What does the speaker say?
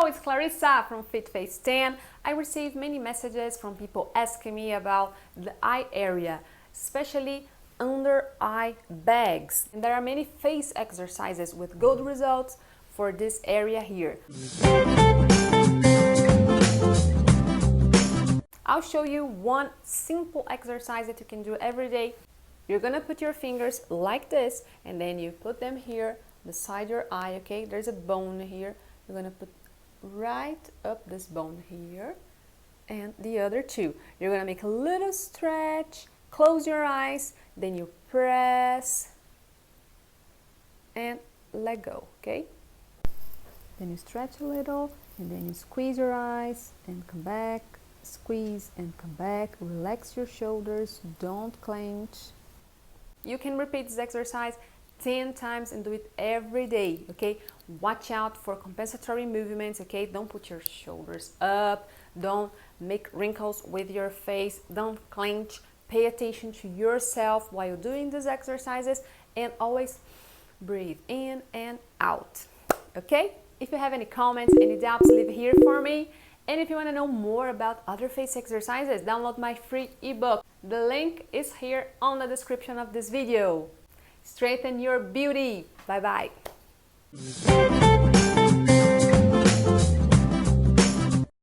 it's Clarissa from Fit Face 10. I received many messages from people asking me about the eye area, especially under eye bags. And there are many face exercises with good results for this area here. I'll show you one simple exercise that you can do every day. You're gonna put your fingers like this and then you put them here beside your eye, okay? There's a bone here. You're gonna put right up this bone here and the other two. You're gonna make a little stretch, close your eyes, then you press and let go, okay? Then you stretch a little and then you squeeze your eyes and come back, squeeze and come back. Relax your shoulders, don't clench. You can repeat this exercise 10 times and do it every day, okay? Watch out for compensatory movements, okay? Don't put your shoulders up, don't make wrinkles with your face, don't clench. Pay attention to yourself while doing these exercises and always breathe in and out, okay? If you have any comments, any doubts, leave here for me. And if you want to know more about other face exercises, download my free ebook. The link is here on the description of this video. Strengthen your beauty. Bye-bye.